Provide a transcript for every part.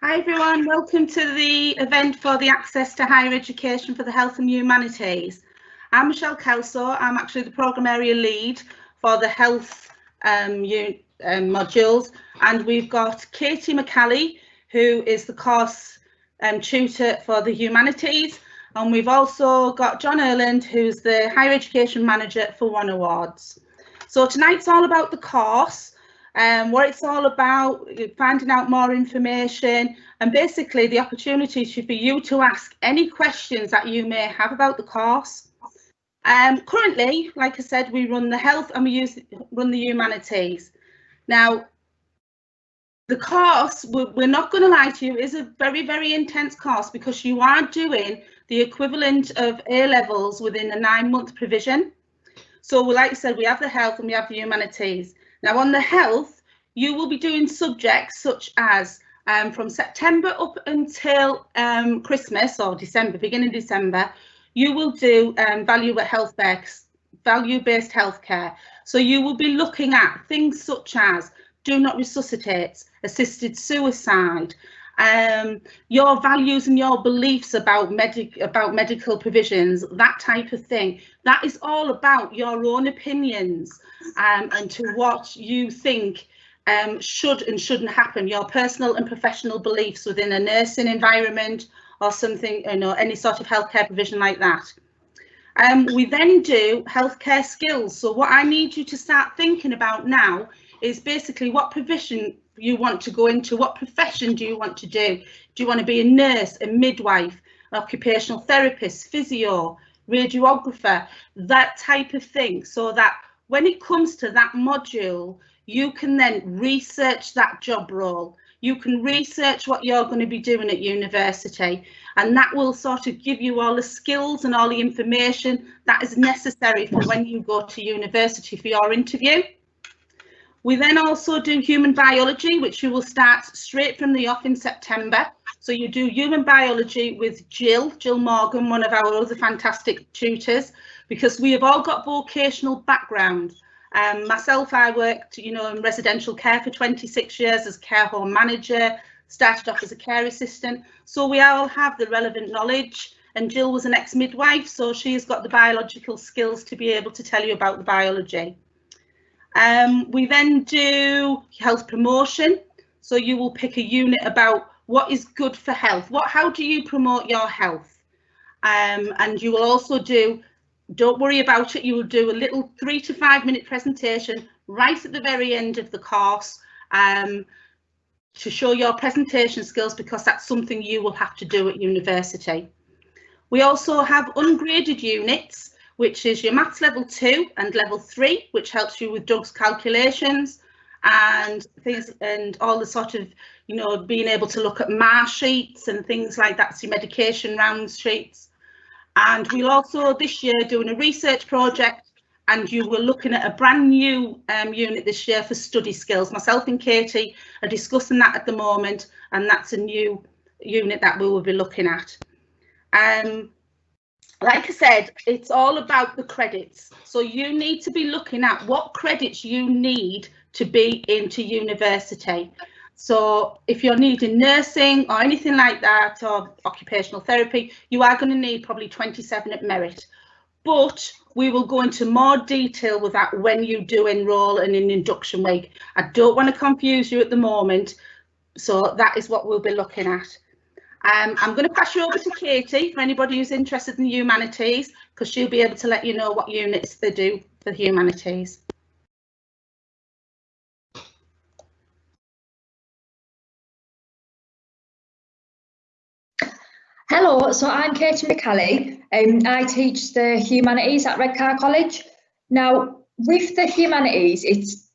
Hi everyone, welcome to the event for the Access to Higher Education for the Health and Humanities. I'm Michelle Kelso. I'm actually the Programme Area Lead for the Health modules, and we've got Katie McCallie, who is the course tutor for the Humanities, and we've also got John Erland, who's the Higher Education Manager for One Awards. So tonight's all about the course. What it's all about, finding out more information, and basically the opportunity should be you to ask any questions that you may have about the course. Currently, like I said, we run the health and we run the humanities. Now, the course, we're not going to lie to you, is a very, very intense course because you are doing the equivalent of A-levels within a 9-month provision. So like I said, we have the health and we have the humanities. Now on the health, you will be doing subjects such as from September up until Christmas or December, beginning December, you will do value-based healthcare. So you will be looking at things such as do not resuscitate, assisted suicide, your values and your beliefs about medical provisions, that type of thing. That is all about your own opinions and to what you think should and shouldn't happen, your personal and professional beliefs within a nursing environment or something, any sort of healthcare provision like that. We then do healthcare skills. So what I need you to start thinking about now is basically what provision you want to go into, what profession do you want to do? Do you want to be a nurse, a midwife, an occupational therapist, physio, radiographer, that type of thing, so that when it comes to that module, you can then research that job role. You can research what you're going to be doing at university, and that will sort of give you all the skills and all the information that is necessary for when you go to university for your interview. We then also do human biology, which you will start straight from the off in September. So you do human biology with Jill Morgan, one of our other fantastic tutors, because we have all got vocational background. Myself, I worked, in residential care for 26 years as care home manager, started off as a care assistant. So we all have the relevant knowledge, and Jill was an ex-midwife, so she's got the biological skills to be able to tell you about the biology. We then do health promotion. So you will pick a unit about what is good for health. How do you promote your health? And you will also do, don't worry about it, you will do a little 3 to 5 minute presentation right at the very end of the course to show your presentation skills, because that's something you will have to do at university. We also have ungraded units, which is your maths level 2 and level 3, which helps you with Doug's calculations and things, and all the sort of, being able to look at MAR sheets and things like that, so medication rounds sheets. And we'll also this year doing a research project, and you were looking at a brand new unit this year for study skills. Myself and Katie are discussing that at the moment, and that's a new unit that we will be looking at. Like I said, it's all about the credits. So you need to be looking at what credits you need to be into university. So if you're needing nursing or anything like that, or occupational therapy, you are going to need probably 27 at merit. But we will go into more detail with that when you do enrol in an induction week. I don't want to confuse you at the moment. So that is what we'll be looking at. I'm going to pass you over to Katie for anybody who's interested in the humanities, because she'll be able to let you know what units they do for the humanities. Hello, so I'm Katie McCallie. I teach the humanities at Redcar College. Now, with the humanities, it's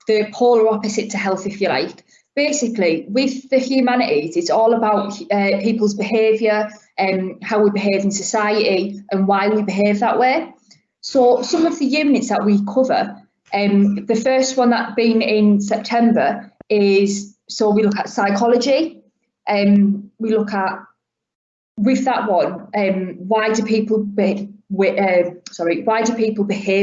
the polar opposite to health, if you like. Basically, with the humanities, it's all about people's behaviour and how we behave in society and why we behave that way. So some of the units that we cover, the first one that being in September is, so we look at psychology, we look at, with that one, why do people behave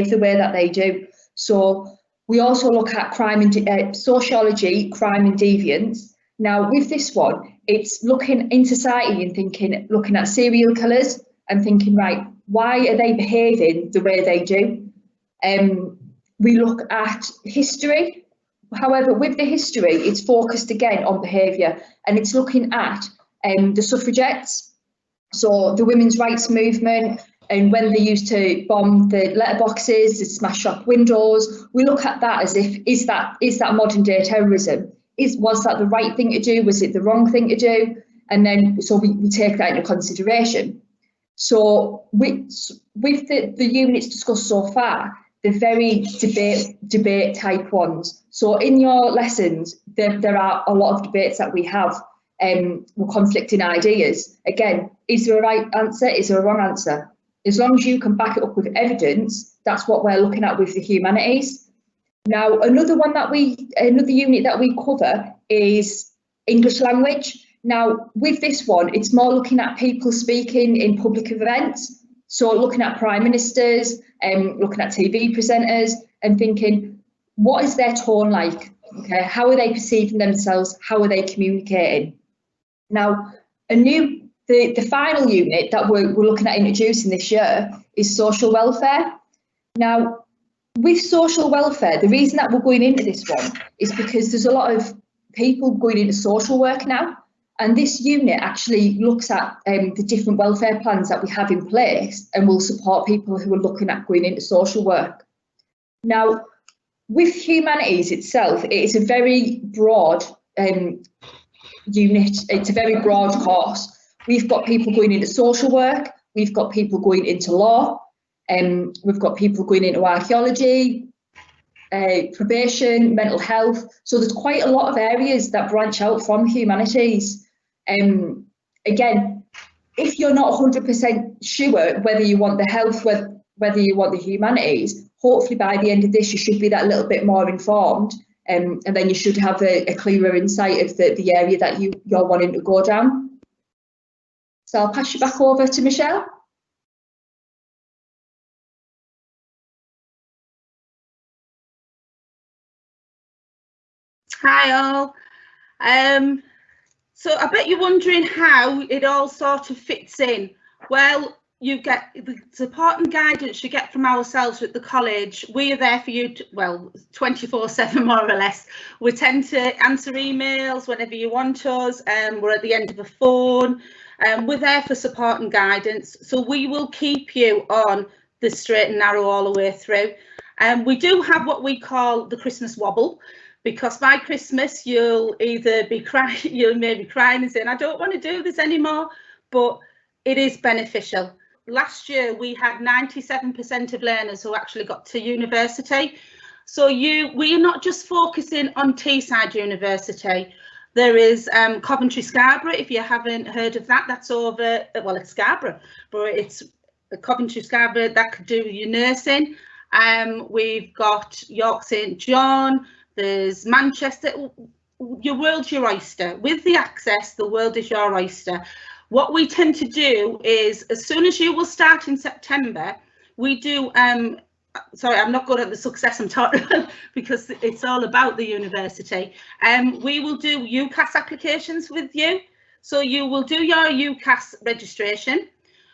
the way that they do? So we also look at crime and sociology, crime and deviance. Now, with this one, it's looking in society and looking at serial killers and thinking, right, why are they behaving the way they do? We look at history. However, with the history, it's focused again on behaviour, and it's looking at the suffragettes, so the women's rights movement, and when they used to bomb the letterboxes, to smash shop windows. We look at that as if, is that modern day terrorism? Was that the right thing to do? Was it the wrong thing to do? And then, so we take that into consideration. So with the units discussed so far, they're very debate type ones. So in your lessons, there are a lot of debates that we have with conflicting ideas. Again, is there a right answer? Is there a wrong answer? As long as you can back it up with evidence, that's what we're looking at with the humanities. Now, another unit that we cover is English language. Now, with this one, it's more looking at people speaking in public events. So looking at prime ministers, looking at TV presenters and thinking, what is their tone like? Okay, how are they perceiving themselves? How are they communicating? Now, the final unit that we're looking at introducing this year is social welfare. Now, with social welfare, the reason that we're going into this one is because there's a lot of people going into social work now, and this unit actually looks at the different welfare plans that we have in place and will support people who are looking at going into social work. Now, with humanities itself, it is a very broad unit. It's a very broad course. We've got people going into social work, we've got people going into law, we've got people going into archaeology, probation, mental health. So there's quite a lot of areas that branch out from humanities. Again, if you're not 100% sure whether you want the health, whether you want the humanities, hopefully by the end of this you should be that little bit more informed, and then you should have a clearer insight of the area that you're wanting to go down. So I'll pass you back over to Michelle. Hi all. So I bet you're wondering how it all sort of fits in. Well, you get the support and guidance you get from ourselves at the college. We are there for you, 24/7 more or less. We tend to answer emails whenever you want us, and we're at the end of a phone. We're there for support and guidance, so we will keep you on the straight and narrow all the way through. We do have what we call the Christmas wobble, because by Christmas you'll either be crying, you'll maybe crying and saying, I don't want to do this anymore, but it is beneficial. Last year we had 97% of learners who actually got to university. So we are not just focusing on Teesside University. There is Coventry Scarborough, if you haven't heard of that, that's over, well, it's Scarborough, but it's Coventry Scarborough that could do your nursing. We've got York St John, there's Manchester. Your world's your oyster. With the access, the world is your oyster. What we tend to do is, as soon as you will start in September, we do, sorry, I'm not good at the success I'm talking about because it's all about the university. We will do UCAS applications with you. So you will do your UCAS registration,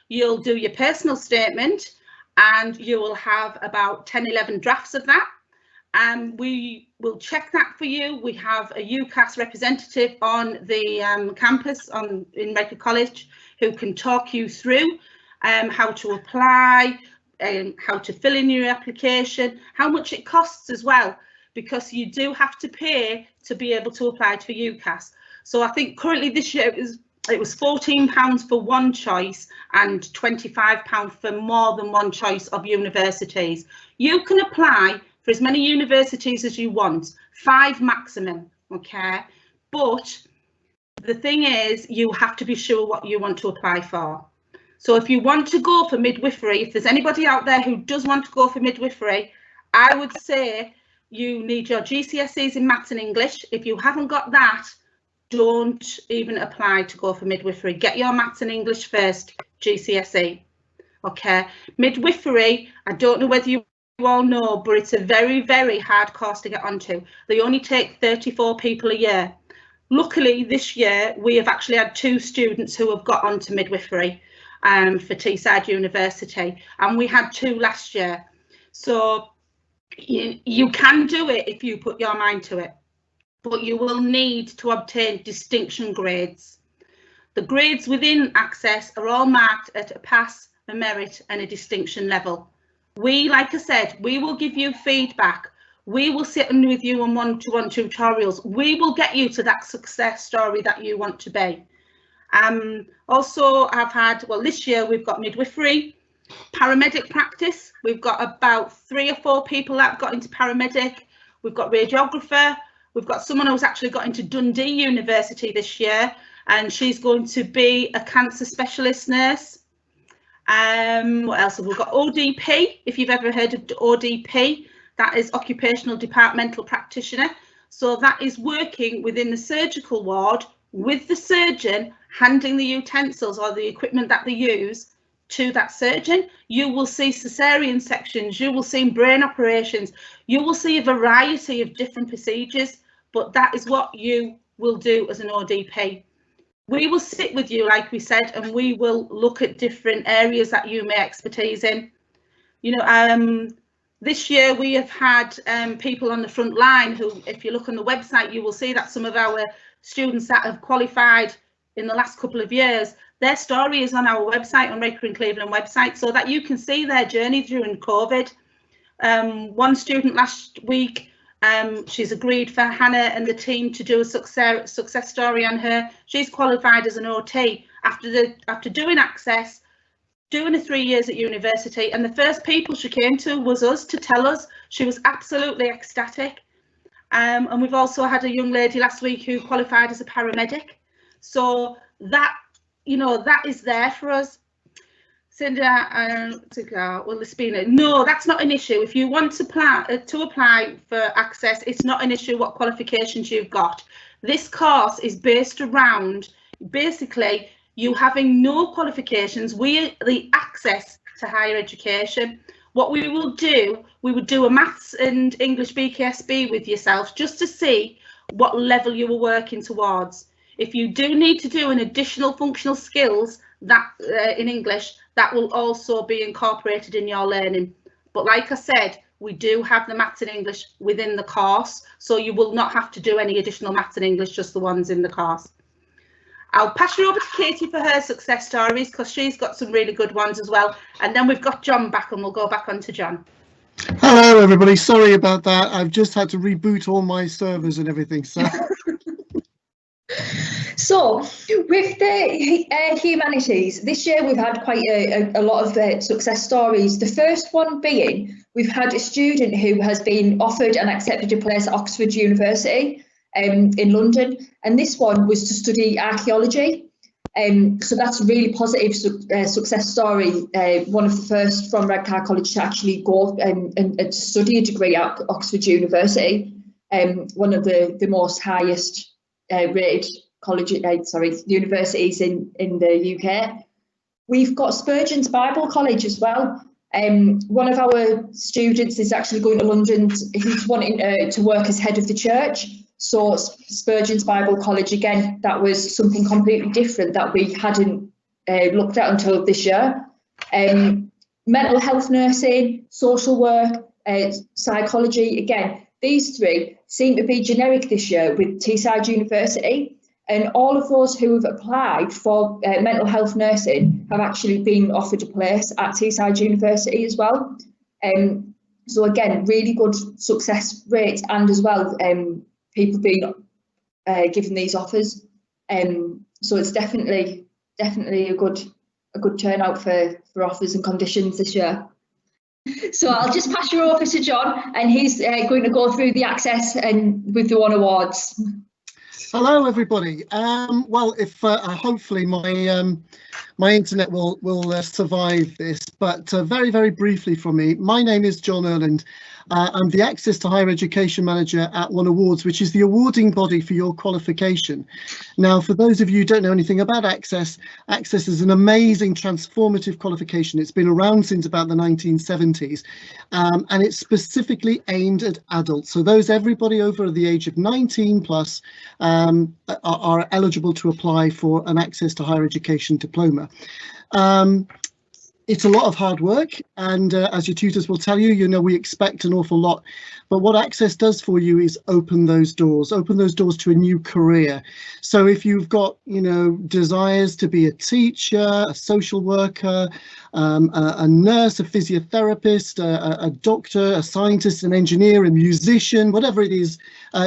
you'll do your personal statement, and you will have about 10, 11 drafts of that. We will check that for you. We have a UCAS representative on the campus in Redcar College who can talk you through how to apply, how to fill in your application, how much it costs as well, because you do have to pay to be able to apply to UCAS. So I think currently this year it was £14 for one choice and £25 for more than one choice of universities. You can apply for as many universities as you want, 5 maximum, okay? But the thing is, you have to be sure what you want to apply for. So if you want to go for midwifery, if there's anybody out there who does want to go for midwifery, I would say you need your GCSEs in maths and English. If you haven't got that, don't even apply to go for midwifery. Get your maths and English first, GCSE, okay? Midwifery, I don't know whether you all know, but it's a very, very hard course to get onto. They only take 34 people a year. Luckily, this year we have actually had 2 students who have got onto midwifery for Teesside University, and we had 2 last year. So you can do it if you put your mind to it, but you will need to obtain distinction grades. The grades within Access are all marked at a pass, a merit and a distinction level. We, like I said, we will give you feedback. We will sit with you on one-to-one tutorials. We will get you to that success story that you want to be. Also, I've had, well, this year we've got midwifery, paramedic practice. We've got about 3 or 4 people that have got into paramedic. We've got radiographer. We've got someone who's actually got into Dundee University this year, and she's going to be a cancer specialist nurse. What else have we got? ODP, if you've ever heard of ODP, that is occupational departmental practitioner. So that is working within the surgical ward with the surgeon, handing the utensils or the equipment that they use to that surgeon. You will see cesarean sections, you will see brain operations, you will see a variety of different procedures, but that is what you will do as an ODP. We will sit with you, like we said, and we will look at different areas that you may expertise in. You know, this year we have had people on the front line who, if you look on the website, you will see that some of our students that have qualified in the last couple of years, their story is on our website, on Raker and Cleveland website, so that you can see their journey during COVID. One student last week, she's agreed for Hannah and the team to do a success story on her. She's qualified as an OT after doing Access, doing the 3 years at university, and the first people she came to was us to tell us. She was absolutely ecstatic. And we've also had a young lady last week who qualified as a paramedic. So that, you know, that is there for us. Cinda, well, Lispina, no, that's not an issue. If you want to apply for Access, it's not an issue what qualifications you've got. This course is based around basically you having no qualifications, the access to higher education. What we will do, we would do a maths and English BKSB with yourself just to see what level you were working towards. If you do need to do an additional functional skills that in English, that will also be incorporated in your learning. But like I said, we do have the maths and English within the course, so you will not have to do any additional maths and English, just the ones in the course. I'll pass you over to Katie for her success stories, because she's got some really good ones as well. And then we've got John back, and we'll go back on to John. Hello, everybody. Sorry about that. I've just had to reboot all my servers and everything. So with the humanities, this year we've had quite a lot of success stories. The first one being, we've had a student who has been offered and accepted a place at Oxford University in London, and this one was to study archaeology. So that's a really positive success story. One of the first from Redcar College to actually go and to study a degree at Oxford University, one of the most highest rated universities in the UK. We've got Spurgeon's Bible College as well. One of our students is actually going to London. He's wanting to work as head of the church. So Spurgeon's Bible College, again, that was something completely different that we hadn't looked at until this year. Mental health nursing, social work, psychology, again, these 3 seem to be generic this year with Teesside University. And all of those who have applied for mental health nursing have actually been offered a place at Teesside University as well. So again, really good success rates, and as well, people being given these offers. So it's definitely a good turnout for offers and conditions this year. So I'll just pass you over to John, and he's going to go through the Access and with the 1 awards. Hello, everybody. Well, if hopefully my internet will survive this, but very, very briefly from me, my name is John Erland. I'm the Access to Higher Education Manager at One Awards, which is the awarding body for your qualification. Now, for those of you who don't know anything about Access, Access is an amazing transformative qualification. It's been around since about the 1970s, and it's specifically aimed at adults. So everybody over the age of 19 plus are eligible to apply for an Access to Higher Education diploma. It's a lot of hard work, and as your tutors will tell you, we expect an awful lot. But what Access does for you is open those doors to a new career. So if you've got, desires to be a teacher, a social worker, a nurse, a physiotherapist, a doctor, a scientist, an engineer, a musician, whatever it is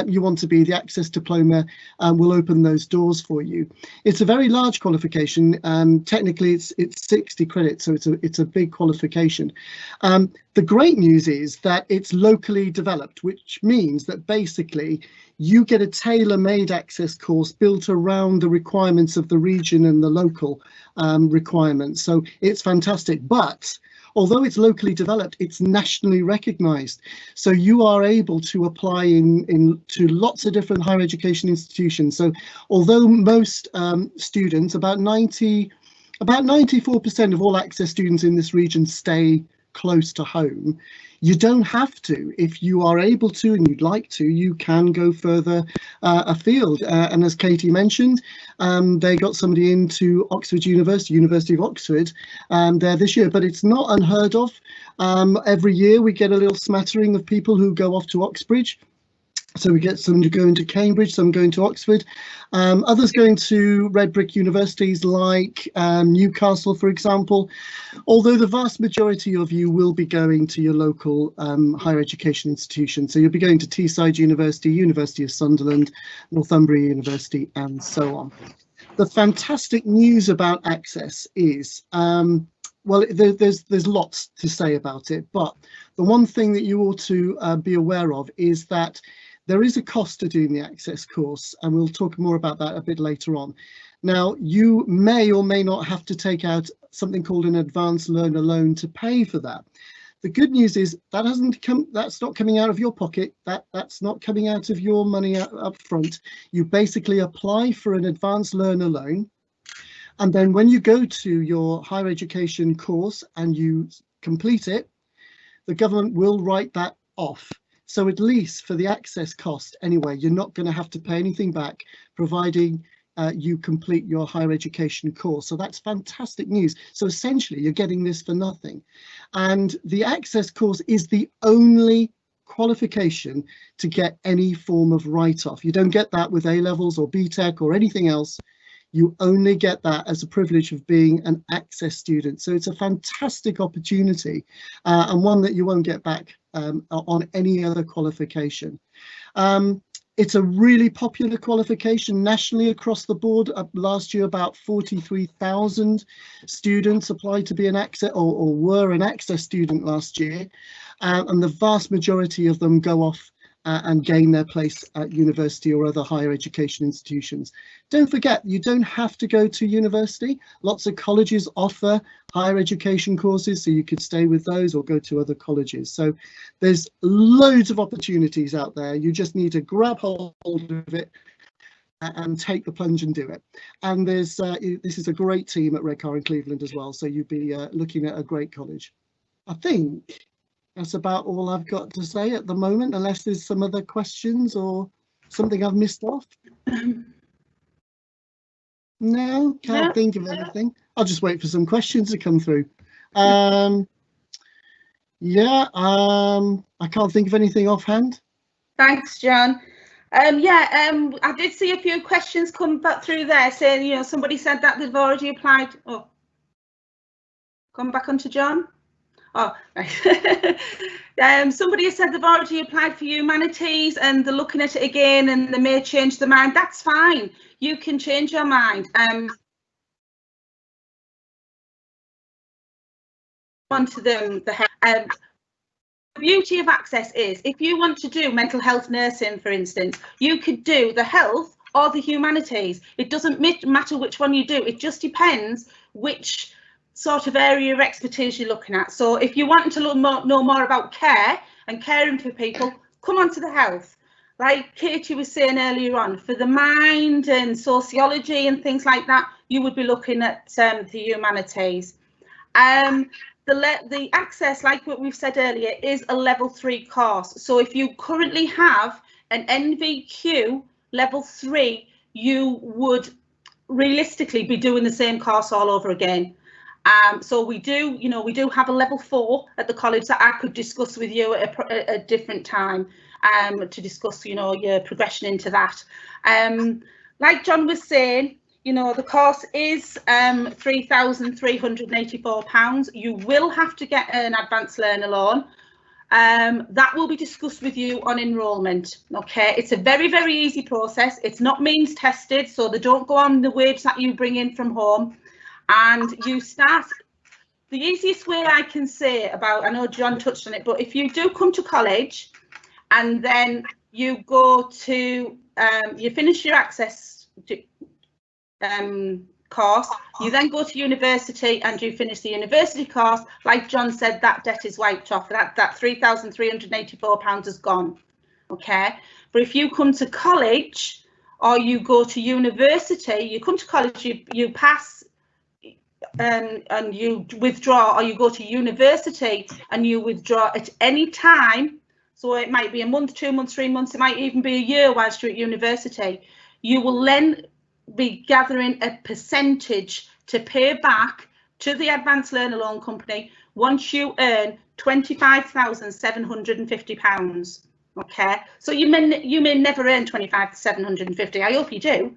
you want to be, the Access diploma will open those doors for you. It's a very large qualification. Technically, it's 60 credits, so it's a big qualification. The great news is that it's locally developed, which means that basically you get a tailor-made Access course built around the requirements of the region and the local requirements. So it's fantastic. But although it's locally developed, it's nationally recognised. So you are able to apply to lots of different higher education institutions. So although most students, about 94% of all Access students in this region stay close to home, you don't have to. If you are able to and you'd like to, you can go further afield. And as Katie mentioned, they got somebody into Oxford University of Oxford there this year, but it's not unheard of. Every year we get a little smattering of people who go off to Oxbridge. So we get some going to Cambridge, some going to Oxford, others going to red brick universities like Newcastle, for example, although the vast majority of you will be going to your local higher education institution. So you'll be going to Teesside University, University of Sunderland, Northumbria University, and so on. The fantastic news about Access is, well, there's lots to say about it, but the one thing that you ought to be aware of is that there is a cost to doing the Access course, and we'll talk more about that a bit later on. Now, you may or may not have to take out something called an advanced learner loan to pay for that. The good news is that's not coming out of your pocket. That's not coming out of your money up front. You basically apply for an advanced learner loan, and then when you go to your higher education course and you complete it, the government will write that off. So at least for the Access cost, anyway, you're not going to have to pay anything back, providing you complete your higher education course. So that's fantastic news. So essentially, you're getting this for nothing. And the Access course is the only qualification to get any form of write-off. You don't get that with A-levels or BTEC or anything else. You only get that as a privilege of being an Access student. So it's a fantastic opportunity and one that you won't get back on any other qualification. It's a really popular qualification nationally across the board. Last year, about 43,000 students applied to be an Access or were an Access student last year. And the vast majority of them go off and gain their place at university or other higher education institutions. Don't forget, you don't have to go to university. Lots of colleges offer higher education courses, so you could stay with those or go to other colleges. So there's loads of opportunities out there. You just need to grab hold of it and take the plunge and do it. And there's this is a great team at Redcar in Cleveland as well, so you'd be looking at a great college. I think that's about all I've got to say at the moment, unless there's some other questions or something I've missed off. No, can't think of anything. I'll just wait for some questions to come through. I can't think of anything offhand. Thanks, John. I did see a few questions come back through there saying, somebody said that they've already applied. Oh, come back onto John. Oh, right. Somebody has said they've already applied for humanities and they're looking at it again and they may change their mind. That's fine. You can change your mind. Onto them. The beauty of Access is if you want to do mental health nursing, for instance, you could do the health or the humanities. It doesn't matter which one you do. It just depends which sort of area of expertise you're looking at. So if you want to know more about care and caring for people, come on to the health. Like Katie was saying earlier on, for the mind and sociology and things like that, you would be looking at the humanities. The access, like what we've said earlier, is a level 3 course. So if you currently have an NVQ level 3, you would realistically be doing the same course all over again. So we do have a level 4 at the college that I could discuss with you at a different time, to discuss, your progression into that. Like John was saying, the course is £3,384. You will have to get an advanced learner loan. That will be discussed with you on enrolment. Okay, it's a very, very easy process. It's not means tested, so they don't go on the wage that you bring in from home. And you start, the easiest way I can say about, I know John touched on it, but if you do come to college and then you go to, you finish your access course, you then go to university and you finish the university course, like John said, that debt is wiped off. That £3,384 is gone. Okay, but if you come to college or you go to university, you come to college, you pass and you withdraw, or you go to university and you withdraw at any time. So it might be a month, 2 months, 3 months, it might even be a year whilst you're at university. You will then be gathering a percentage to pay back to the Advanced Learner Loan Company once you earn £25,750. Okay, so you may never earn £25,750. I hope you do,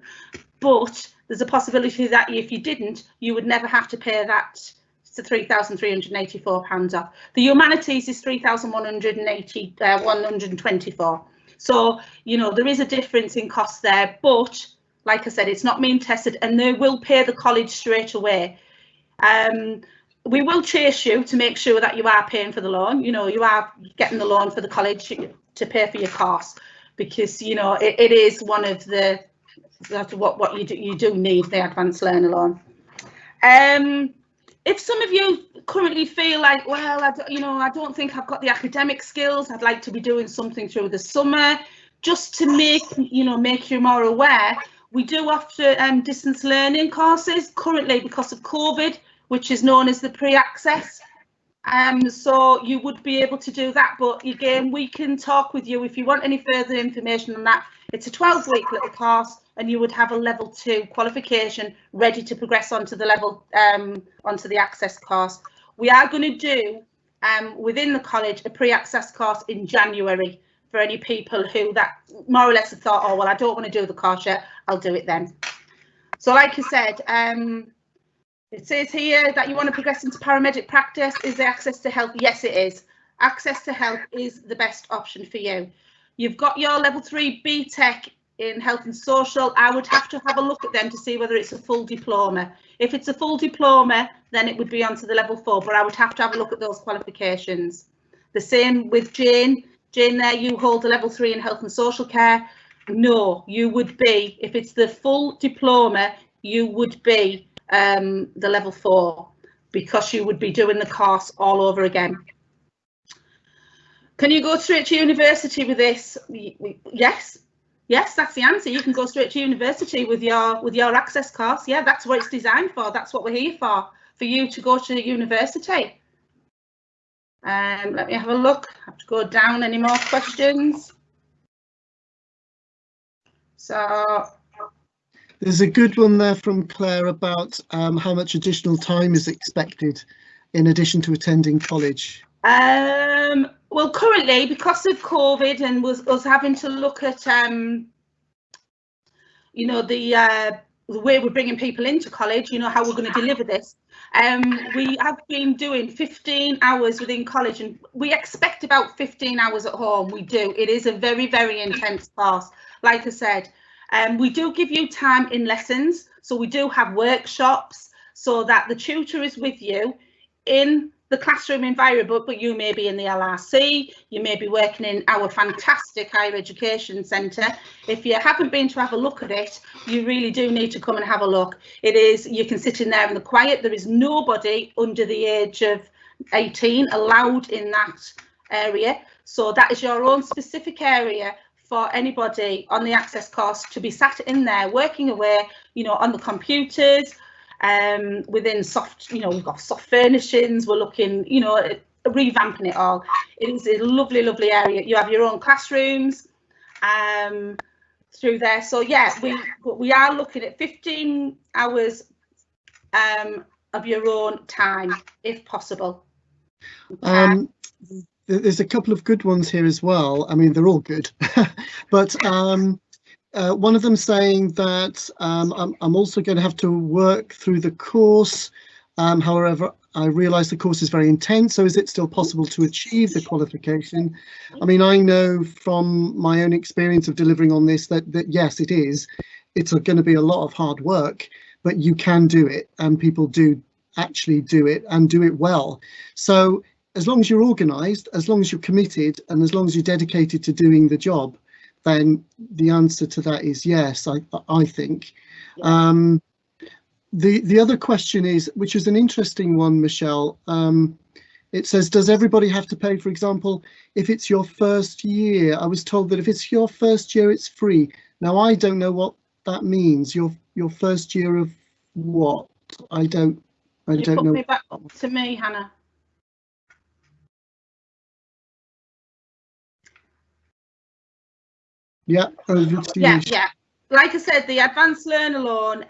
but there's a possibility that if you didn't, you would never have to pay that to £3,384 off. The humanities is £3,124. So there is a difference in cost there, but like I said, it's not mean tested, and they will pay the college straight away. We will chase you to make sure that you are paying for the loan. You are getting the loan for the college to pay for your course, because it is one of the what you do need, the advanced learner loan. If some of you currently feel like, well, I don't think I've got the academic skills, I'd like to be doing something through the summer, just to make you more aware, we do offer distance learning courses currently because of COVID, which is known as the pre-access. So you would be able to do that, but again, we can talk with you if you want any further information on that. It's a 12-week little course, and you would have a level 2 qualification ready to progress onto the level onto the access course. We are going to do within the college a pre-access course in January for any people who that more or less have thought, oh well, I don't want to do the course yet, I'll do it then. So like I said, it says here that you want to progress into paramedic practice. Is there access to health? Yes, it is. Access to health is the best option for you. You've got your level 3 BTEC in health and social. I would have to have a look at them to see whether it's a full diploma. If it's a full diploma, then it would be onto the level 4, but I would have to have a look at those qualifications. The same with Jane. Jane, there you hold a level 3 in health and social care. No, you would be, if it's the full diploma, you would be the level 4, because you would be doing the course all over again. Can you go straight to university with this? Yes. Yes, that's the answer. You can go straight to university with your access course. Yeah, that's what it's designed for. That's what we're here for you to go to university. Let me have a look. I have to go down. Any more questions? So there's a good one there from Claire about how much additional time is expected in addition to attending college. Well, currently, because of COVID and us having to look at, the way we're bringing people into college, how we're going to deliver this. We have been doing 15 hours within college, and we expect about 15 hours at home. We do. It is a very, very intense course. Like I said, we do give you time in lessons. So we do have workshops so that the tutor is with you in the classroom environment, but you may be in the LRC, you may be working in our fantastic higher education centre. If you haven't been to have a look at it, you really do need to come and have a look. It is, you can sit in there in the quiet. There is nobody under the age of 18 allowed in that area. So that is your own specific area for anybody on the access course to be sat in there working away, you know, on the computers, within soft, you know, we've got soft furnishings, we're looking, you know, revamping it all. It is a lovely, lovely area. You have your own classrooms through there. So yeah, we are looking at 15 hours of your own time, if possible. Okay. There's a couple of good ones here as well. I mean, they're all good, but one of them saying that I'm also going to have to work through the course. However, I realise the course is very intense, so is it still possible to achieve the qualification? I mean, I know from my own experience of delivering on this that yes, it is. It's going to be a lot of hard work, but you can do it, and people do actually do it and do it well. So as long as you're organised, as long as you're committed, and as long as you're dedicated to doing the job, then the answer to that is yes, I think. Yeah. The other question is, which is an interesting one, Michelle. It says, does everybody have to pay, for example, if it's your first year? I was told that if it's your first year, it's free. Now, I don't know what that means. Your first year of what? I don't know. You put me back up to me, Hannah. Yeah, over to you. Yeah. Like I said, the advanced learner loan,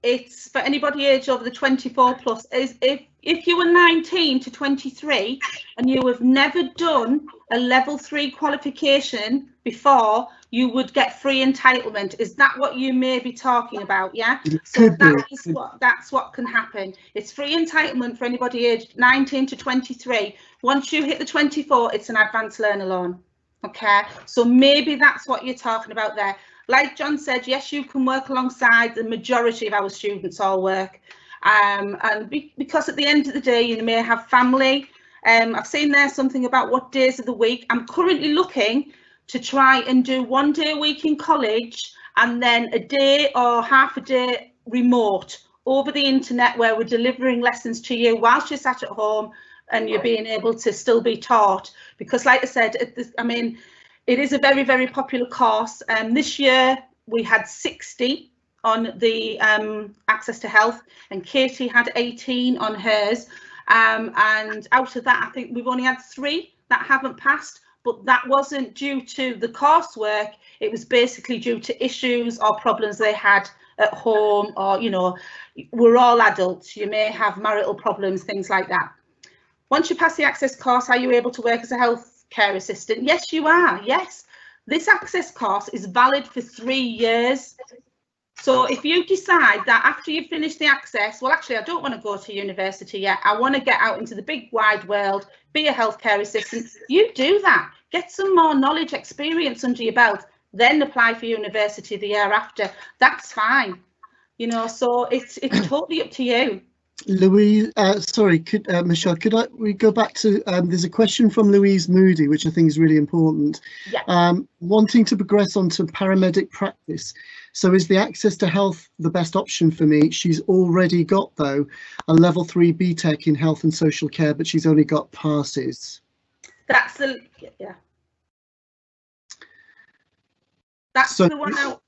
it's for anybody aged over the 24 plus. Is if you were 19 to 23 and you have never done a level 3 qualification before, you would get free entitlement. Is that what you may be talking about? Yeah. So that's what can happen. It's free entitlement for anybody aged 19 to 23. Once you hit the 24, it's an advanced learner loan. Okay, so maybe that's what you're talking about there. Like John said, yes, you can work alongside the majority of our students all work. Because at the end of the day, you may have family. I've seen there something about what days of the week. I'm currently looking to try and do 1 day a week in college and then a day or half a day remote over the internet, where we're delivering lessons to you whilst you're sat at home and you're being able to still be taught. Because like I said, I mean, it is a very, very popular course. This year we had 60 on the access to health, and Katie had 18 on hers. And out of that, I think we've only had 3 that haven't passed, but that wasn't due to the coursework. It was basically due to issues or problems they had at home, or, you know, we're all adults. You may have marital problems, things like that. Once you pass the access course, are you able to work as a healthcare assistant? Yes, you are. Yes. This access course is valid for 3 years. So if you decide that after you finish the access, well, actually, I don't want to go to university yet, I want to get out into the big wide world, be a healthcare assistant, you do that. Get some more knowledge, experience under your belt, then apply for university the year after. That's fine. You know, so it's totally up to you. Louise, sorry, Michelle, we go back to, there's a question from Louise Moody, which I think is really important. Yeah. Wanting to progress onto paramedic practice. So is the access to health the best option for me? She's already got, though, a level 3 BTEC in health and social care, but she's only got passes. That's the, yeah. That's so, the one out.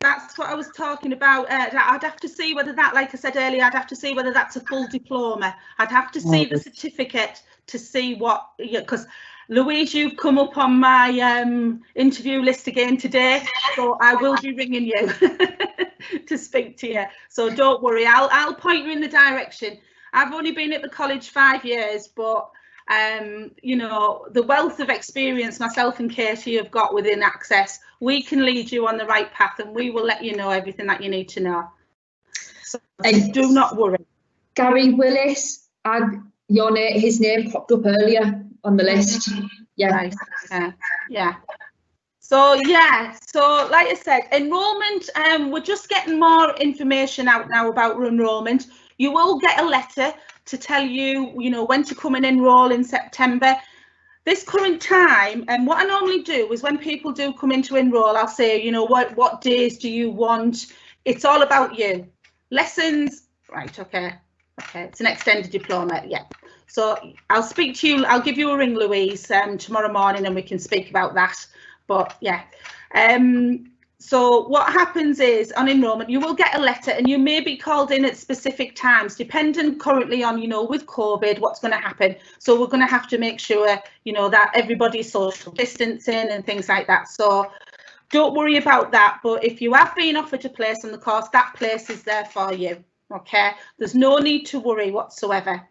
That's what I was talking about. I'd have to see whether that, like I said earlier, I'd have to see whether that's a full diploma. I'd have to see the certificate to see what, because Louise, you've come up on my interview list again today, so I will be ringing you to speak to you. So don't worry, I'll point you in the direction. I've only been at the college 5 years, but you know, the wealth of experience myself and Katie have got within access, we can lead you on the right path, and we will let you know everything that you need to know. So do not worry. Gary Willis, his name popped up earlier on the list. Yeah. Nice. Yeah. So like I said, enrolment, we're just getting more information out now about enrolment. You will get a letter to tell you, you know, when to come and enroll in September. This current time, and what I normally do is when people do come in to enroll, I'll say, you know, what days do you want? It's all about you. Lessons, right, okay, it's an extended diploma, yeah. So I'll speak to you, I'll give you a ring, Louise, tomorrow morning, and we can speak about that. But yeah, so what happens is on enrolment, you will get a letter, and you may be called in at specific times, depending currently on, you know, with COVID, what's going to happen. So we're going to have to make sure, you know, that everybody's social distancing and things like that. So don't worry about that. But if you have been offered a place on the course, that place is there for you. OK, there's no need to worry whatsoever.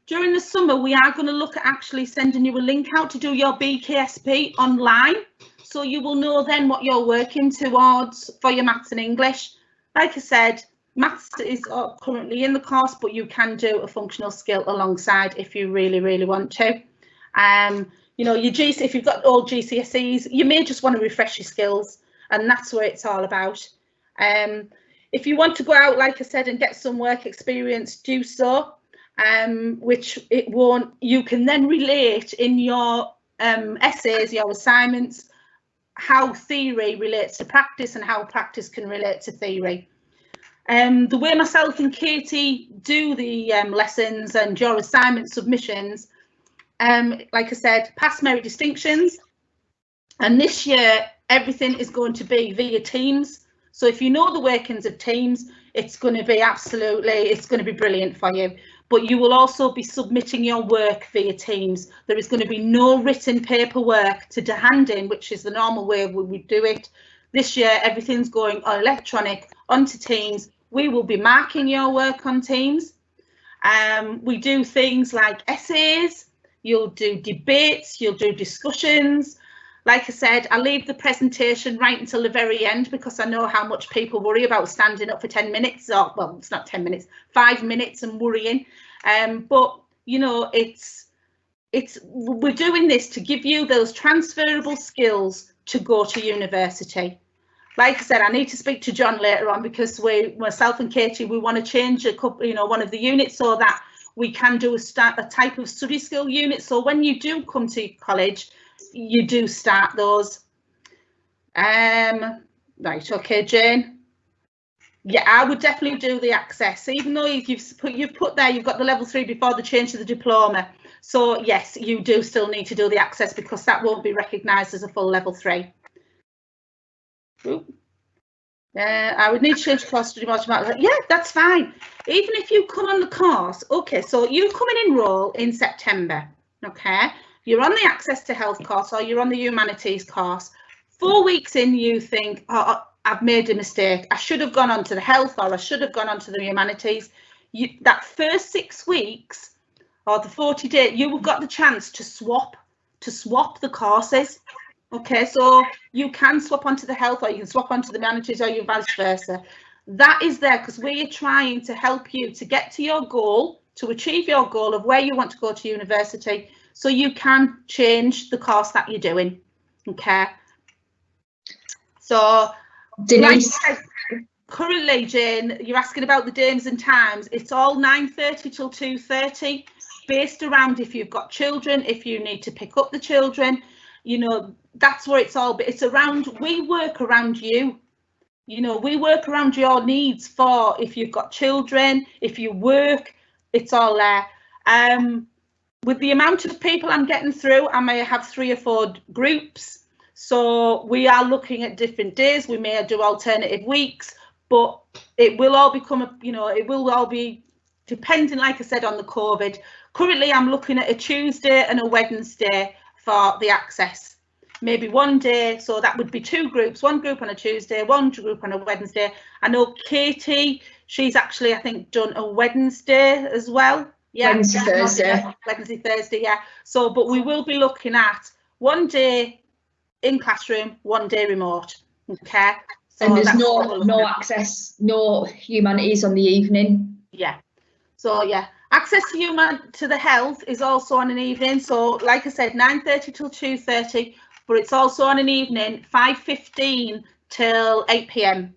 During the summer, we are going to look at actually sending you a link out to do your BKSP online. So you will know then what you're working towards for your maths and English. Like I said, maths is currently in the course, but you can do a functional skill alongside if you really, really want to. You know, your if you've got old GCSEs, you may just want to refresh your skills, and that's what it's all about. If you want to go out, like I said, and get some work experience, do so. Which it won't, you can then relate in your essays, your assignments, how theory relates to practice and how practice can relate to theory. The way myself and Katie do the lessons and your assignment submissions, like I said, pass merit distinctions, and this year everything is going to be via Teams. So if you know the workings of Teams, it's going to be it's going to be brilliant for you. But you will also be submitting your work via Teams. There is going to be no written paperwork to hand in, which is the normal way we would do it. This year, everything's going electronic onto Teams. We will be marking your work on Teams. We do things like essays, you'll do debates, you'll do discussions. Like I said, I leave the presentation right until the very end because I know how much people worry about standing up for 10 minutes, or well, it's not 10 minutes, 5 minutes and worrying. But you know, we're doing this to give you those transferable skills to go to university. Like I said, I need to speak to John later on because myself and Katie, we want to change a couple, you know, one of the units so that we can do a type of study skill unit. So when you do come to college, you do start those. Right, okay, Jane. Yeah, I would definitely do the access, even though you've put there you've got the level 3 before the change to the diploma. So yes, you do still need to do the access because that won't be recognised as a full level 3. I would need to change the course to do multiple. Yeah, that's fine. Even if you come on the course, okay, so you come and enrol in September, okay? You're on the Access to Health course or you're on the Humanities course. 4 weeks in, you think, oh, I've made a mistake. I should have gone on to the Health or I should have gone on to the Humanities. That first 6 weeks or the 40 days, you've got the chance to swap the courses. Okay, so you can swap onto the Health or you can swap onto the Humanities or you vice versa. That is there because we're trying to help you to get to your goal, to achieve your goal of where you want to go to university, so you can change the course that you're doing. Okay. So Denise, like currently, Jane, you're asking about the days and times. It's all 9:30 till 2:30, based around if you've got children, if you need to pick up the children, you know, that's where it's all. But it's around. We work around you. You know, we work around your needs for if you've got children, if you work, it's all there. With the amount of people I'm getting through, I may have 3 or 4 groups. So we are looking at different days. We may do alternative weeks, but it will all become, you know, it will all be depending, like I said, on the COVID. Currently, I'm looking at a Tuesday and a Wednesday for the access. Maybe one day, so that would be 2 groups, 1 group on a Tuesday, 1 group on a Wednesday. I know Katie, she's actually, I think, done a Wednesday as well. Yeah, Wednesday, Thursday, yeah. So, but we will be looking at 1 day in classroom, 1 day remote. Okay. So and there's no access, no Humanities on the evening. Yeah. So yeah, access to the Health is also on an evening. So like I said, 9:30 till 2:30, but it's also on an evening, 5:15 till 8 p.m.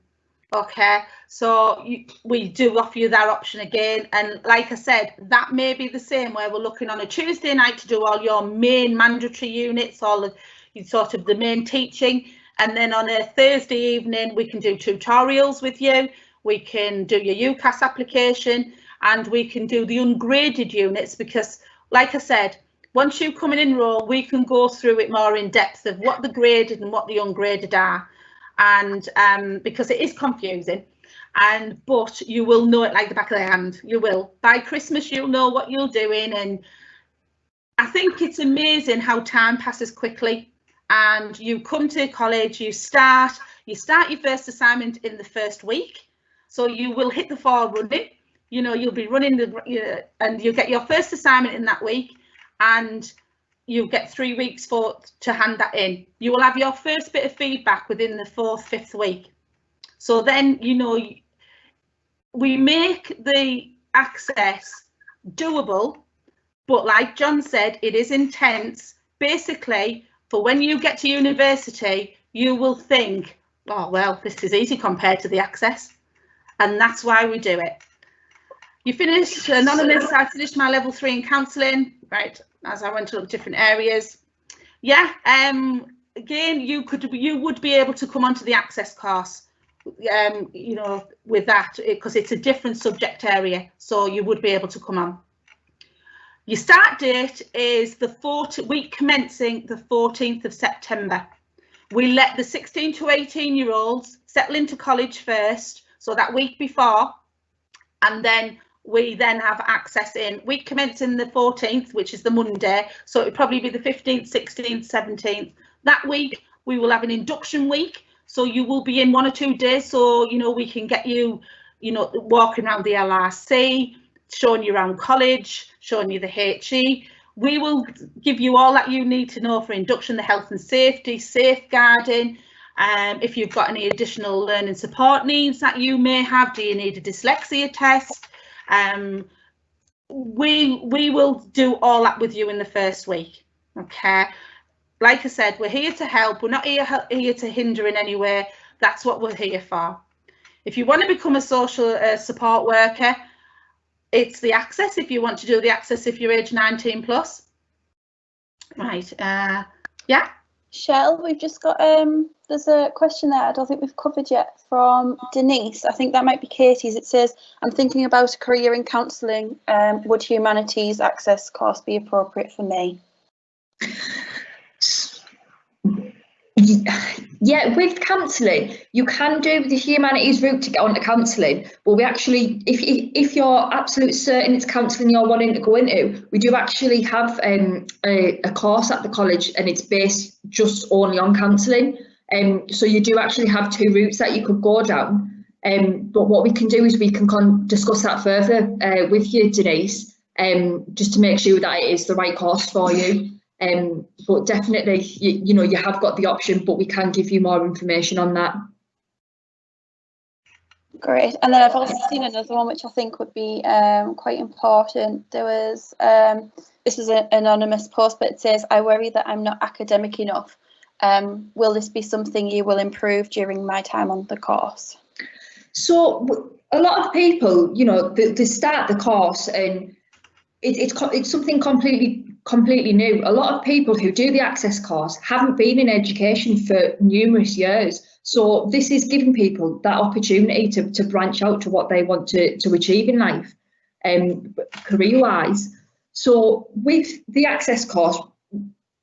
Okay, so we do offer you that option again, and like I said, that may be the same where we're looking on a Tuesday night to do all your main mandatory units, all the sort of the main teaching, and then on a Thursday evening we can do tutorials with you, we can do your UCAS application, and we can do the ungraded units, because like I said, once you come in enroll, we can go through it more in depth of what the graded and what the ungraded are, and because it is confusing, but you will know it like the back of the hand. You will. By Christmas you'll know what you're doing, and I think it's amazing how time passes quickly, and you come to college, you start your first assignment in the first week, so you will hit the floor running. You know, you'll be running and you'll get your first assignment in that week, and you get 3 weeks to hand that in. You will have your first bit of feedback within the 4th, 5th week. So then, you know, we make the access doable, but like John said, it is intense. Basically, for when you get to university, you will think, oh, well, this is easy compared to the access. And that's why we do it. You finished anonymous. I finished my level 3 in counselling, right, as I went to look different areas. Yeah, again, you would be able to come onto the access course, you know, with that, because it's a different subject area, so you would be able to come on. Your start date is the week commencing the 14th of September. We let the 16 to 18-year-olds settle into college first, so that week before, and then we then have access in week commencing the 14th, which is the Monday, so it'll probably be the 15th, 16th, 17th. That week we will have an induction week, so you will be in 1 or 2 days, so you know, we can get you, you know, walking around the LRC, showing you around college, showing you the HE. We will give you all that you need to know for induction, the health and safety, safeguarding, if you've got any additional learning support needs that you may have. Do you need a dyslexia test? We will do all that with you in the first week. Okay, like I said, we're here to help. We're not here to hinder in any way. That's what we're here for. If you want to become a social support worker, it's the access. If you want to do the access, if you're age 19 plus, right? Yeah. Shell, we've just got there's a question there I don't think we've covered yet from Denise. I think that might be Katie's. It says, I'm thinking about a career in counselling. Would humanities access course be appropriate for me? Yeah, with counselling, you can do the humanities route to get onto counselling, but we actually, if you're absolutely certain it's counselling you're wanting to go into, we do actually have a course at the college, and it's based just only on counselling. So you do actually have 2 routes that you could go down. But what we can do is we can discuss that further with you, Denise, just to make sure that it is the right course for you. But definitely, you know, you have got the option, but we can give you more information on that. Great. And then I've also seen another one which I think would be quite important. There was this is an anonymous post, but it says, I worry that I'm not academic enough. Will this be something you will improve during my time on the course? So a lot of people, you know, they start the course and it's something completely new. A lot of people who do the access course haven't been in education for numerous years. So this is giving people that opportunity to branch out to what they want to achieve in life, career-wise. So with the access course,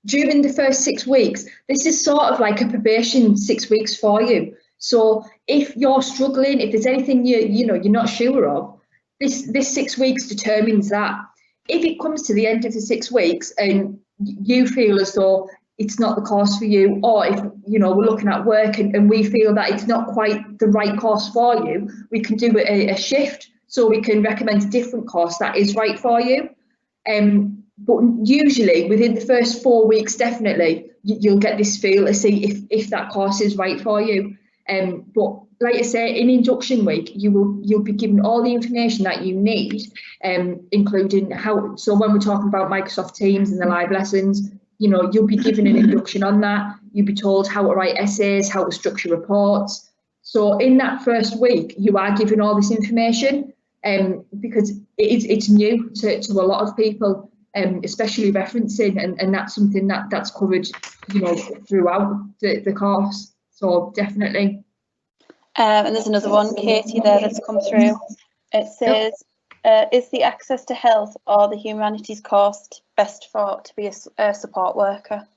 during the first 6 weeks, this is sort of like a probation 6 weeks for you. So if you're struggling, if there's anything you're not sure of, this 6 weeks determines that. If it comes to the end of the 6 weeks and you feel as though it's not the course for you, or if we're looking at work and we feel that it's not quite the right course for you, we can do a shift, so we can recommend a different course that is right for you. But usually within the first 4 weeks, definitely you'll get this feel to see if that course is right for you. But like I say, in induction week, you'll be given all the information that you need, including how. So when we're talking about Microsoft Teams and the live lessons, you'll be given an induction on that. You'll be told how to write essays, how to structure reports. So in that first week, you are given all this information, because it's new to a lot of people, especially referencing, and that's something that's covered, throughout the course. So definitely. And there's another one, Katie, there that's come through. It says, is the access to health or the humanities course best for to be a support worker?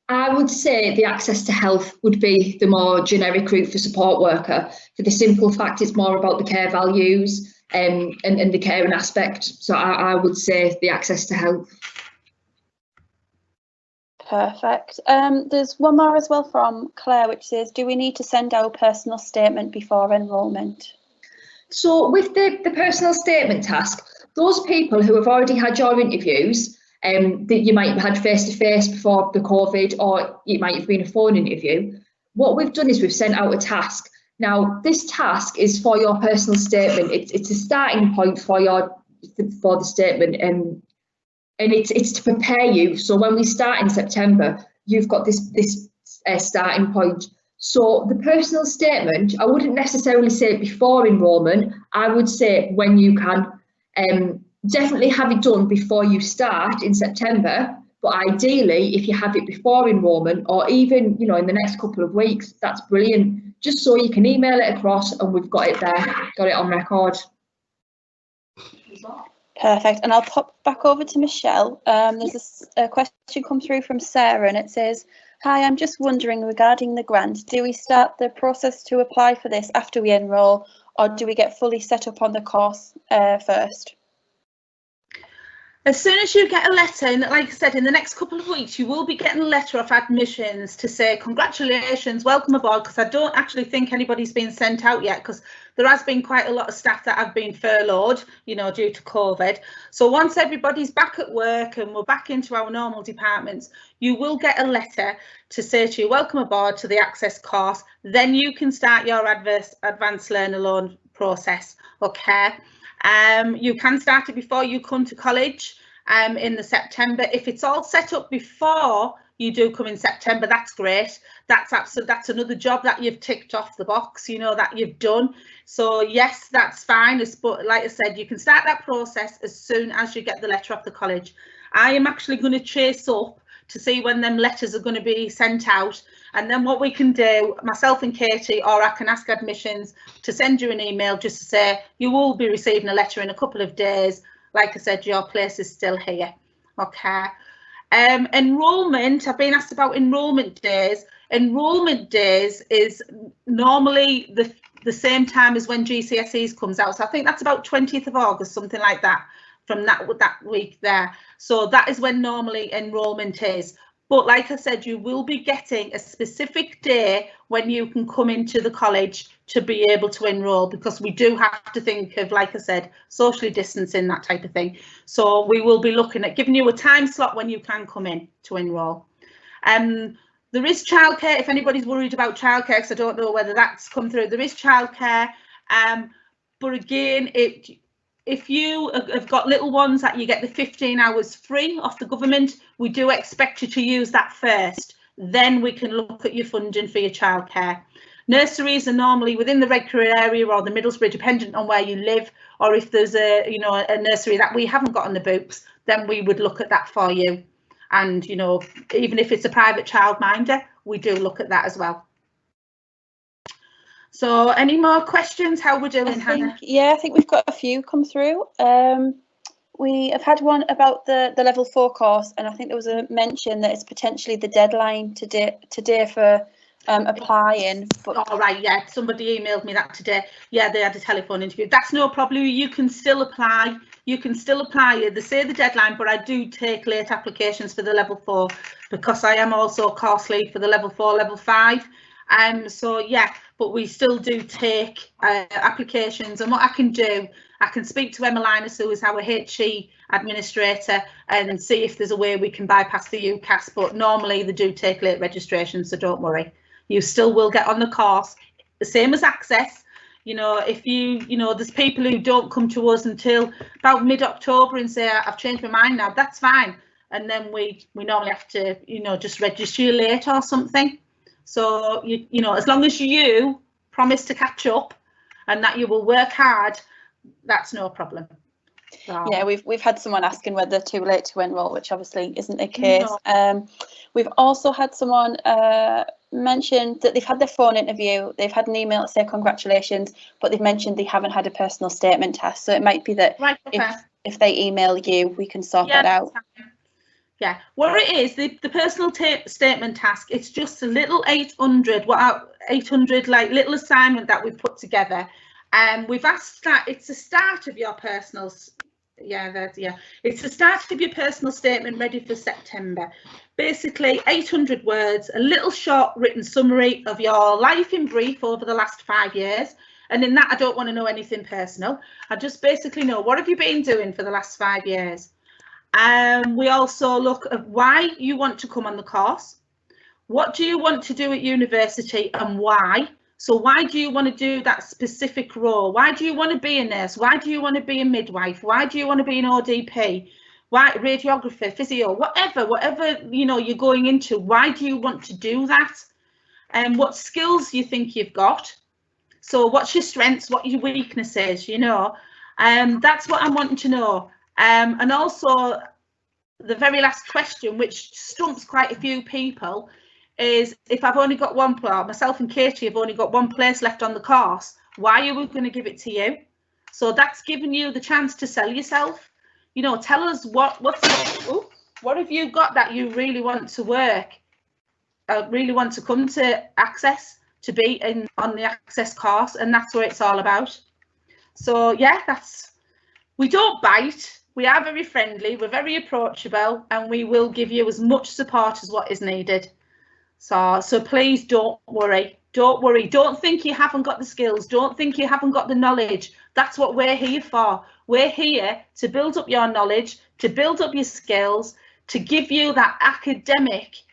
I would say the access to health would be the more generic route for support worker, for the simple fact it's more about the care values and the caring aspect. So I would say the access to health. Perfect. There's one more as well from Claire, which says, do we need to send our personal statement before enrolment? So with the personal statement task, those people who have already had your interviews, that you might have had face-to-face before the COVID, or it might have been a phone interview, what we've done is we've sent out a task. Now, this task is for your personal statement. It's a starting point for the statement, and it's to prepare you. So when we start in September, you've got this starting point. So the personal statement, I wouldn't necessarily say before enrolment. I would say when you can. Definitely have it done before you start in September, but ideally if you have it before enrolment, or even in the next couple of weeks, that's brilliant, just so you can email it across and we've got it there, got it on record. Perfect. And I'll pop back over to Michelle. There's a question come through from Sarah, and it says, hi, I'm just wondering regarding the grant, do we start the process to apply for this after we enrol, or do we get fully set up on the course first? As soon as you get a letter, and like I said, in the next couple of weeks, you will be getting a letter of admissions to say, congratulations, welcome aboard, because I don't actually think anybody's been sent out yet, because there has been quite a lot of staff that have been furloughed, due to COVID. So once everybody's back at work and we're back into our normal departments, you will get a letter to say to you, welcome aboard to the Access course. Then you can start your advanced learner loan process, okay? You can start it before you come to college in the September. If it's all set up before you do come in September, that's great. That's another job that you've ticked off the box, that you've done. So yes, that's fine. But like I said, you can start that process as soon as you get the letter off the college. I am actually going to chase up to see when them letters are going to be sent out, and then what we can do, myself and Katie, or I can ask admissions to send you an email just to say you will be receiving a letter in a couple of days. Like I said, your place is still here. Okay. Enrolment, I've been asked about enrolment days. Enrolment days is normally the same time as when GCSEs comes out. So I think that's about 20th of August, something like that, from that week there. So that is when normally enrolment is. But like I said, you will be getting a specific day when you can come into the college to be able to enrol, because we do have to think of, like I said, socially distancing, that type of thing. So we will be looking at giving you a time slot when you can come in to enrol. There is childcare, if anybody's worried about childcare, because I don't know whether that's come through. There is childcare, but again, if you have got little ones that you get the 15 hours free off the government, we do expect you to use that first. Then we can look at your funding for your childcare. Nurseries are normally within the Red Career area or the Middlesbrough, dependent on where you live, or if there's a nursery that we haven't got on the books, then we would look at that for you. And even if it's a private childminder, we do look at that as well. So any more questions? How we're doing, Hannah? Yeah, I think we've got a few come through. We have had one about the level 4 course, and I think there was a mention that it's potentially the deadline today for applying. But all right, yeah, somebody emailed me that today. Yeah, they had a telephone interview. That's no problem. You can still apply. You can still apply. They say the deadline, but I do take late applications for the level 4 because I am also course lead for the level 4, level 5. So yeah, but we still do take applications, and what I can do, I can speak to Emma Linus, who is our HE administrator, and see if there's a way we can bypass the UCAS, but normally they do take late registration, so don't worry. You still will get on the course, the same as Access. If there's people who don't come to us until about mid-October and say, I've changed my mind now, that's fine. And then we normally have to, just register you late or something. So, as long as you promise to catch up and that you will work hard, that's no problem. So, Yeah, we've had someone asking whether they're too late to enrol, which obviously isn't the case. No. We've also had someone mention that they've had their phone interview, they've had an email to say congratulations, but they've mentioned they haven't had a personal statement test. So it might be that right, okay. if they email you, we can sort that out. Yeah, what it is, the personal statement task, it's just a little 800 like little assignment that we've put together. We've asked that it's the start of your personal, it's the start of your personal statement ready for September. Basically 800 words, a little short written summary of your life in brief over the last 5 years. And in that, I don't want to know anything personal. I just basically know, what have you been doing for the last 5 years? We also look at why you want to come on the course. What do you want to do at university and why? So why do you want to do that specific role? Why do you want to be a nurse? Why do you want to be a midwife? Why do you want to be an ODP? Why radiographer, physio, whatever, you know, you're going into, why do you want to do that? And what skills you think you've got? So what's your strengths, what are your weaknesses, you know? That's what I'm wanting to know. And also the very last question, which stumps quite a few people, is if I've only got one place, myself and Katie have only got one place left on the course, why are we going to give it to you? So that's giving you the chance to sell yourself. You know, tell us what have you got that you really want to work, really want to come to Access, to be on the Access course, and that's what it's all about. So yeah, we don't bite. We are very friendly, we're very approachable, and we will give you as much support as what is needed. So please don't worry. Don't worry. Don't think you haven't got the skills. Don't think you haven't got the knowledge. That's what we're here for. We're here to build up your knowledge, to build up your skills, to give you that academic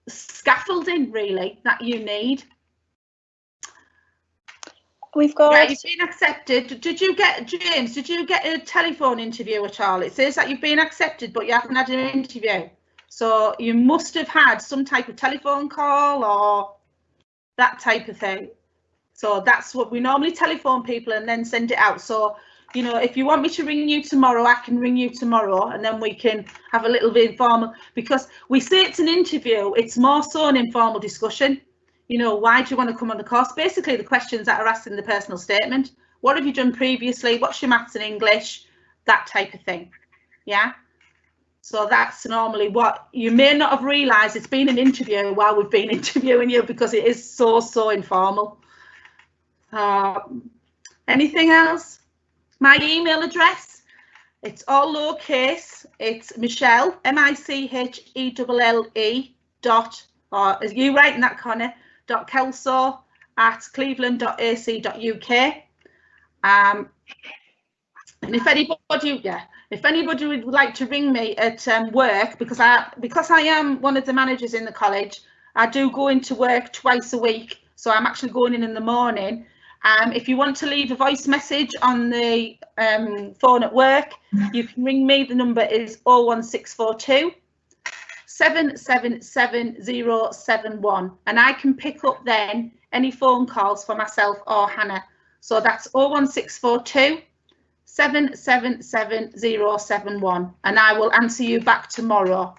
scaffolding, really, that you need. We've got. Yeah, you've been accepted. Did you get, James, did you get a telephone interview at all? It says that you've been accepted, but you haven't had an interview. So you must have had some type of telephone call or that type of thing. So that's what we normally telephone people and then send it out. So, you know, if you want me to ring you tomorrow, I can ring you tomorrow and then we can have a little bit informal, because we say it's an interview. It's more so an informal discussion. You know, why do you want to come on the course? Basically, the questions that are asked in the personal statement. What have you done previously? What's your maths and English? That type of thing. Yeah. So that's normally what you may not have realised. It's been an interview while we've been interviewing you, because it is so informal. Anything else? My email address, it's all lowercase. It's Michelle, MICHELLE dot, or as you write in that corner, .kelso@cleveland.ac.uk. And if anybody would like to ring me at work, because I am one of the managers in the college, I do go into work twice a week, so I'm actually going in the morning. If you want to leave a voice message on the phone at work, you can ring me. The number is 01642 777071, and I can pick up then any phone calls for myself or Hannah. So that's 01642 777071, and I will answer you back tomorrow.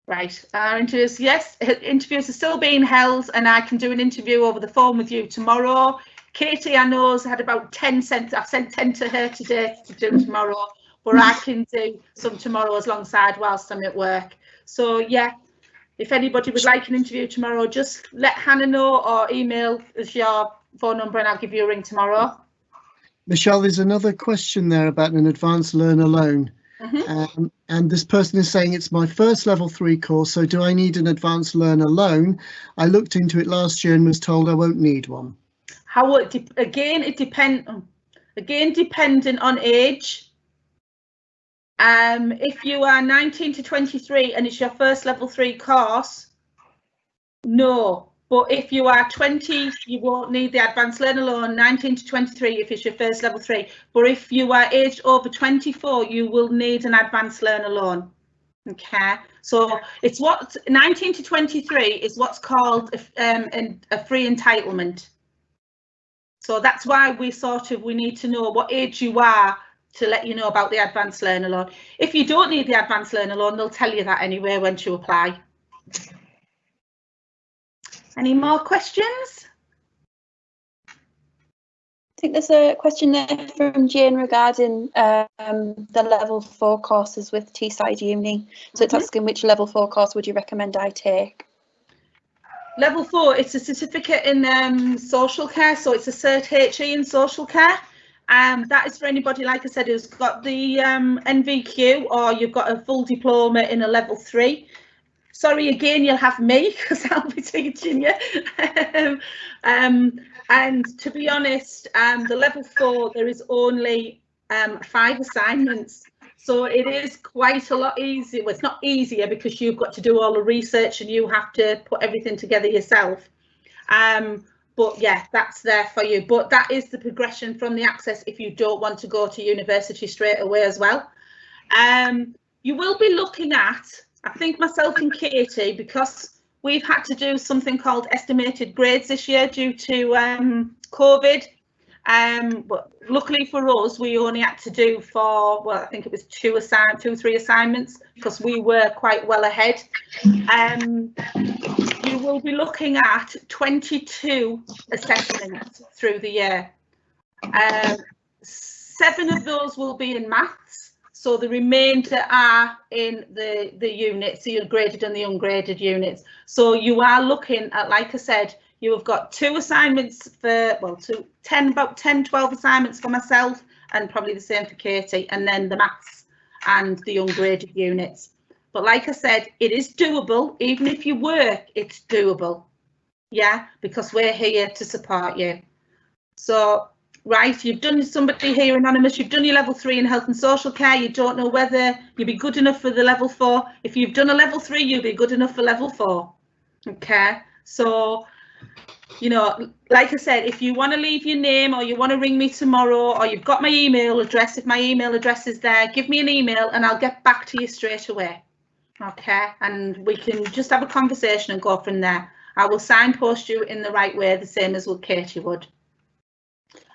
Right, our interviews, yes, interviews are still being held, and I can do an interview over the phone with you tomorrow. Katie, I know, has had about 10 sent. I've sent 10 to her today to do tomorrow, but I can do some tomorrow alongside whilst I'm at work. So yeah, if anybody would like an interview tomorrow, just let Hannah know or email us your phone number and I'll give you a ring tomorrow. Michelle, there's another question there about an advanced learner loan. Mm-hmm. And this person is saying, it's my first level 3 course, so do I need an advanced learner loan? I looked into it last year and was told I won't need one. It depends. Again, dependent on age. If you are 19 to 23 and it's your first level 3 course, no. But if you are 20, you won't need the advanced learner loan. 19 to 23 if it's your first level 3. But if you are aged over 24, you will need an advanced learner loan. Okay, so it's what 19 to 23 is what's called a free entitlement. So that's why we need to know what age you are to let you know about the advanced learner loan. If you don't need the advanced learner loan, they'll tell you that anyway once you apply. Any more questions? I think there's a question there from Jane regarding the level 4 courses with Teesside Uni. So it's asking which level 4 course would you recommend I take? Level 4, it's a certificate in social care, so it's a Cert HE in social care. That is for anybody, like I said, who's got the NVQ or you've got a full diploma in a level 3. Sorry, again, you'll have me because I'll be teaching you. And to be honest, the level 4, there is only 5 assignments. So it is quite a lot easier. Well, it's not easier because you've got to do all the research and you have to put everything together yourself. But yeah, that's there for you. But that is the progression from the access if you don't want to go to university straight away as well. You will be looking at, I think myself and Katie, because we've had to do something called estimated grades this year due to COVID. But luckily for us, we only had to do for, well, I think it was 2 or 3 assignments because we were quite well ahead. You will be looking at 22 assessments through the year. 7 of those will be in maths. So the remainder are in the units, the graded and the ungraded units. So you are looking at, like I said, you have got 2 assignments for, well, about 10, 12 assignments for myself and probably the same for Katie, and then the maths and the ungraded units. But like I said, it is doable. Even if you work, it's doable. Yeah, because we're here to support you. So, right, you've done, somebody here, Anonymous, you've done your level 3 in health and social care. You don't know whether you'll be good enough for the level 4. If you've done a level 3, you'll be good enough for level 4. Okay, so, you know, like I said, if you want to leave your name or you want to ring me tomorrow or you've got my email address, if my email address is there, give me an email and I'll get back to you straight away. Okay, and we can just have a conversation and go from there. I will signpost you in the right way, the same as what Katie would.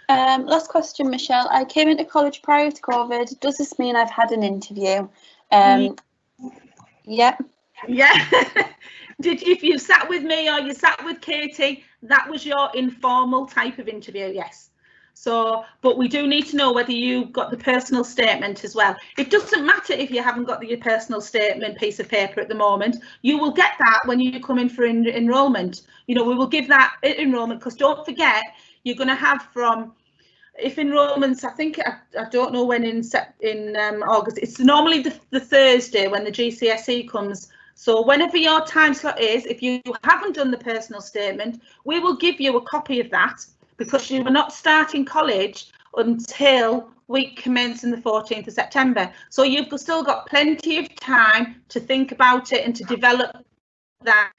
Last question, Michelle. I came into college prior to COVID. Does this mean I've had an interview? Yeah. Yeah. If you sat with me or you sat with Katie, that was your informal type of interview, yes. So, but we do need to know whether you got the personal statement as well. It doesn't matter if you haven't got your personal statement piece of paper at the moment. You will get that when you come in for enrolment. You know, we will give that enrolment because don't forget, you're going to have from, if enrolments, I think, I don't know when in August, it's normally the Thursday when the GCSE comes. So whenever your time slot is, if you haven't done the personal statement, we will give you a copy of that because you are not starting college until week commencing the 14th of September. So you've still got plenty of time to think about it and to develop that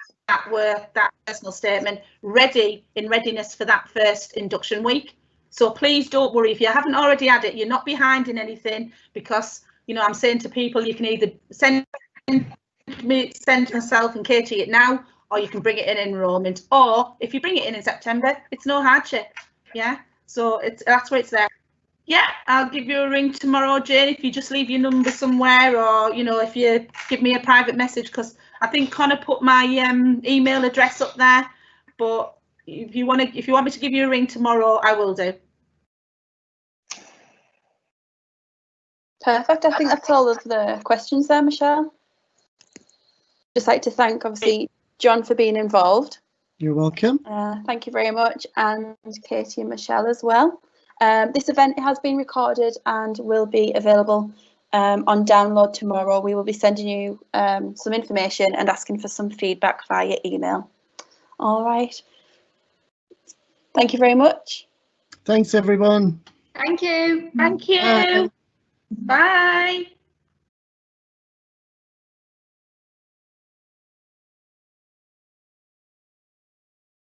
personal statement in readiness for that first induction week. So please don't worry if you haven't already had it. You're not behind in anything because, you know, I'm saying to people you can either send myself and Katie it now, or you can bring it in enrolment, or if you bring it in September, it's no hardship. Yeah, so that's where it's there. Yeah, I'll give you a ring tomorrow, Jane, if you just leave your number somewhere, or, you know, if you give me a private message, because I think Connor put my email address up there. But if you want me to give you a ring tomorrow, I will do. Perfect. I think that's all of the questions there, Michelle. Just like to thank, obviously, John for being involved. You're welcome. Thank you very much, and Katie and Michelle as well. This event has been recorded and will be available on download tomorrow. We will be sending you some information and asking for some feedback via email. All right. Thank you very much. Thanks, everyone. Thank you. Thank you. Bye.